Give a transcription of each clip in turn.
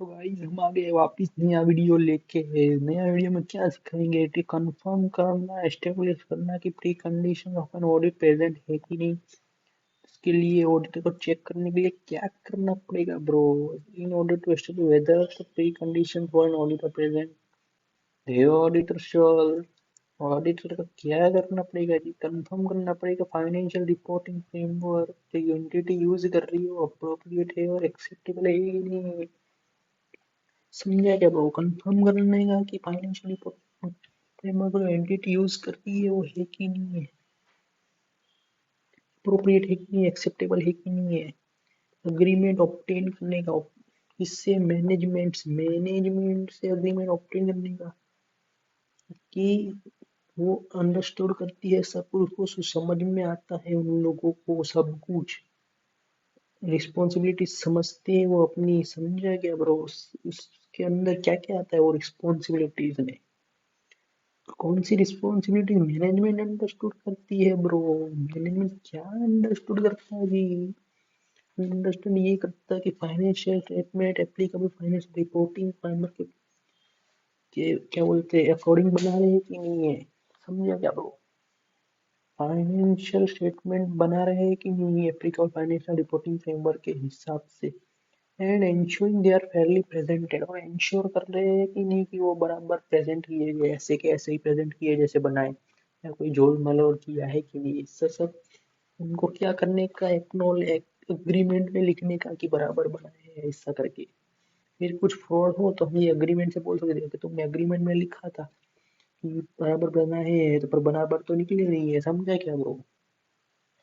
तो गाइस हम आ गए वापिस नया वीडियो लेके। नया वीडियो में क्या सिखाएंगे कि कंफर्म करना, एस्टेब्लिश करना कि pre condition of an audit present है कि नहीं। इसके लिए ऑडिटर को चेक करने के लिए क्या करना पड़ेगा bro? In order to establish whether the precondition for an audit are present, the auditor shall, auditor का क्या करना पड़ेगा जी? कंफर्म करना पड़ेगा फाइनेंशियल रिपोर्टिंग फ्रेमवर्क जो एंटिटी यूज कर रही हो अप्रोप्रिएट है और एक्सेप्टेबल है कि नहीं। समझा क्या ब्रो? कंफर्म करने का कि फाइनेंशियल रिपोर्ट फ्रेमवर्क जो एंटिटी यूज कर रही है वो है कि नहीं है, अप्रोप्रिएट है कि नहीं, एक्सेप्टेबल है कि नहीं है। अग्रीमेंट ऑब्टेन करने का, इससे मैनेजमेंट से अग्रीमेंट ऑब्टेन करने का कि वो अंडरस्टूड करती है सब कुछ, उसको समझ में आता है, उन लोगों को सब कुछ रिस्पॉन्सिबिलिटी समझते हैं वो अपनी। समझा क्या ब्रो? उसके अंदर क्या क्या आता है वो रिस्पॉन्सिबिलिटीज में। कौन सी रिस्पॉन्सिबिलिटी मैनेजमेंट अंडरस्टूड करती है ब्रो? मैनेजमेंट क्या अंडरस्टूड करता है जी? अंडरस्टूड ये करता है कि financial statement applicable financial reporting framework के क्या बोलते हैं अकॉर्डिंग बना रहे हैं कि नहीं है। समझा क्या ब्रो? फाइनेंशियल स्टेटमेंट बना रहे हैं कि नहीं एप्लीकेबल फाइनेंशियल रिपोर्टिंग फ्रेमवर्क के हिसाब से, and ensuring they are fairly presented, और इंश्योर कर रहे हैं कि नहीं कि वो बराबर प्रेजेंट किए गए, ऐसे के ऐसे ही प्रेजेंट किए जैसे बनाए, या कोई झोल मलोड़ किया है कि नहीं। इससे सब उनको क्या करने का, एग्रीमेंट में लिखने का कि बराबर बनाए हैं ऐसा करके। फिर कुछ फ्रॉड हो तो हम ये एग्रीमेंट से बोल सकते हैं कि तुमने एग्रीमेंट में लिखा था कि बराबर बनाए हैं, तो पर बराबर तो निकले नहीं है। समझा क्या ब्रो?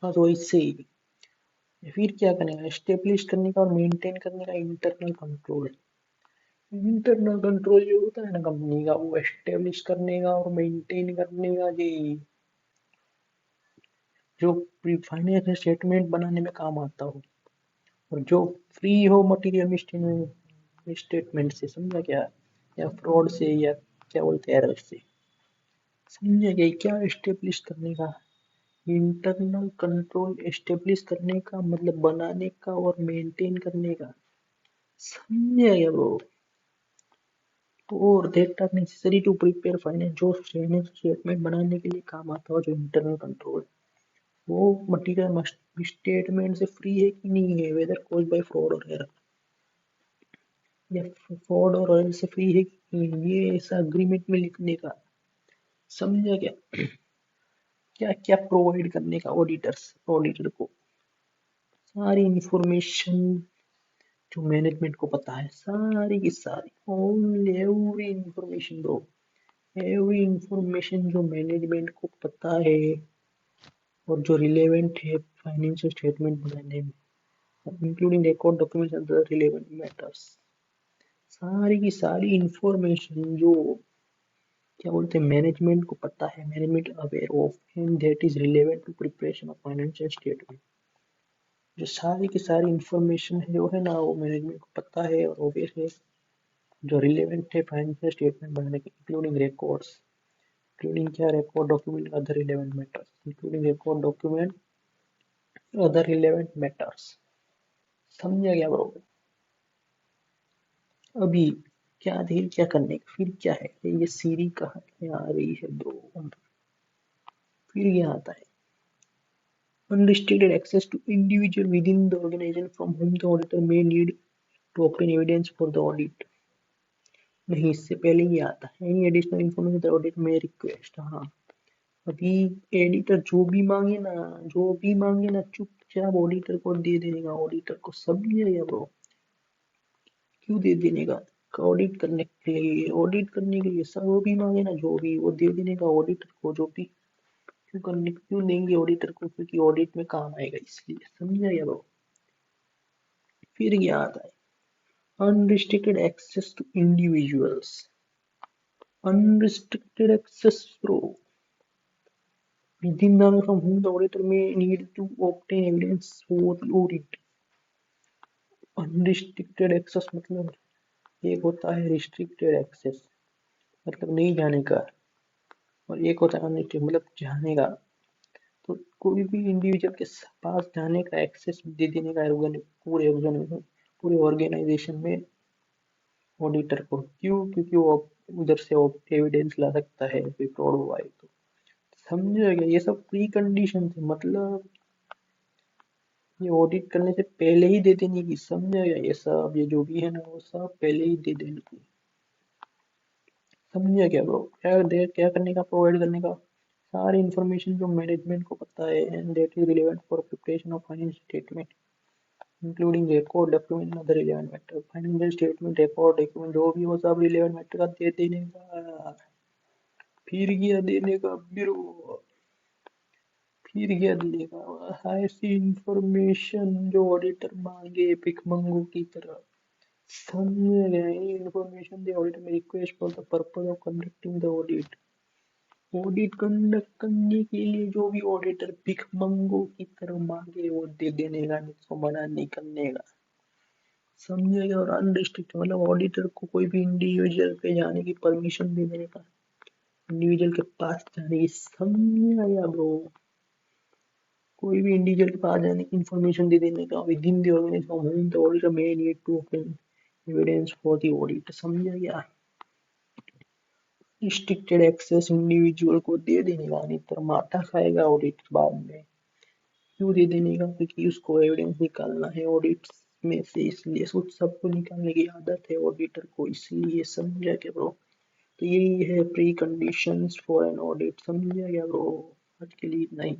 हाँ तो इससे ही फिर क्या करने का, एस्टेब्लिश करने का और मेंटेन करने का इंटरनल कंट्रोल। इंटरनल कंट्रोल जो होता है ना कंपनी का, वो एस्टेब्लिश करने का और मेंटेन करने का जी, जो फाइनेंशियल स्टेटमेंट बनाने में काम आता हो और जो फ्री हो मटेरियल स्टेटमेंट से। समझा क्या? या फ्रॉड से, या क्या बोलते हैं एरर से। समझा क्या? क्या एस्टेब्लिश करने का, इंटरनल कंट्रोल एस्टेब्लिश करने का मतलब बनाने का और मेंटेन करने का। समझा क्या ब्रो? और that are necessary to prepare finance, जो फाइनेंस स्टेटमेंट बनाने के लिए काम आता है, जो इंटरनल कंट्रोल, वो मटेरियल स्टेटमेंट से फ्री है कि नहीं है, वेदर कॉज बाय फ्रॉड और एरर, या फ्रॉड और एरर से फ्री है कि नहीं, ये ऐसा अग्रीमेंट में लिखने का। समझा क्या? क्या क्या प्रोवाइड करने का ऑडिटर को सारी इंफॉर्मेशन जो मैनेजमेंट को पता है, सारी की सारी, all every information bro, every information जो मैनेजमेंट को पता है और जो रिलेवेंट है फाइनेंशियल स्टेटमेंट बनाने में, including record documents and other relevant matters. सारी की सारी इंफॉर्मेशन जो क्या बोलते हैं मैनेजमेंट को पता है, management aware of, and that is relevant to preparation of financial statement. जो सारी की सारी इंफॉर्मेशन है जो है ना, वो मैनेजमेंट को पता है और अवेयर है, जो रिलेवेंट है फाइनेंशियल स्टेटमेंट बनाने के, इंक्लूडिंग रिकॉर्ड्स, इंक्लूडिंग क्या, record document other relevant matters, including record document other relevant matters. समझा क्या ब्रो? अभी क्या देर क्या करने का, फिर क्या है ये सीरी कहाँ है आ रही है ब्रो? फिर ये आता है unrestricted access to individual within the organization from whom the auditor may need to obtain evidence for the audit। नहीं, इससे पहले ये आता है any additional information the audit में रिक्वेस्ट। हाँ, अभी एडिटर जो भी मांगे ना चुपचाप ऑडिटर को दे देने का, ऑडिटर को। समझे या ब्रो? क्यों दे देने का? ऑडिट करने के लिए, ऑडिट करने के लिए सब, वो भी मांगे ना जो भी, वो दे देने का ऑडिटर को जो भी। क्यों देंगे ऑडिटर को? क्योंकि ऑडिट में काम आएगा इसलिए। समझा या ब्रो? फिर क्या आता है unrestricted access to individuals. Unrestricted access bro, within the from whom the auditor may need to obtain evidence for the audit। Unrestricted access मतलब, एक होता है रिस्ट्रिक्टेड एक्सेस मतलब नहीं जाने का, और एक होता है अनरिस्ट्रिक्टेड मतलब जाने का। तो कोई भी इंडिविजुअल के पास जाने का एक्सेस दे देने का पूरे ऑर्गेनाइजेशन में ऑडिटर को। क्यों? क्योंकि वो उधर से एविडेंस ला सकता है कोई फ्रॉड हुआ है तो। समझे क्या? ये सब प्री कंडीशन थे, मतलब ये ऑडिट करने से पहले ही दे देने की। समझे क्या? ये सब ये जो भी है ना, वो सब पहले ही दे देने की। समझे क्या ब्रो? क्या करने का, प्रोवाइड करने का सारी इन्फॉर्मेशन जो मैनेजमेंट को पता है, and that is relevant for preparation of financial statement including record document other relevant matter. Financial statement record document जो भी हो सब रिलेवेंट मैटर का दे देने का। फिर क्या देने का ब्रो? फिर क्या देने का? ऐसी इंफॉर्मेशन जो ऑडिटर मांगे भिखमंगों की तरह। समझे गए? इंफॉर्मेशन द ऑडिटर में request for the purpose of conducting the audit. Audit conduct करने के लिए जो भी ऑडिटर भिखमंगों की तरह मांगे वो दे देने का, नहीं तो मना नहीं करने का। समझेगा? और अनरिस्ट्रिक्ट मतलब ऑडिटर को कोई भी इंडिविजुअल पे जाने की परमिशन दे देने का, इंडिविजुअल के पास जाने की। समझेगा ब्रो? कोई भी इंडिविजुअल के पास जाने की इंफॉर्मेशन दे देने का within the organisation of whom the auditor may need to obtain evidence for the audit. समझ गया? रिस्ट्रिक्टेड एक्सेस इंडिविजुअल को दे देने का, नहीं तो माथा खाएगा ऑडिट बाद में। क्यों दे देने का? क्योंकि उसको एविडेंस निकालना है ऑडिट में से, इसलिए कुछ सबको निकालने की आदत है ऑडिटर को, इसलिए। समझा क्या ब्रो? तो यही है pre conditions for an audit. समझा क्या ब्रो? आज के लिए इतना ही।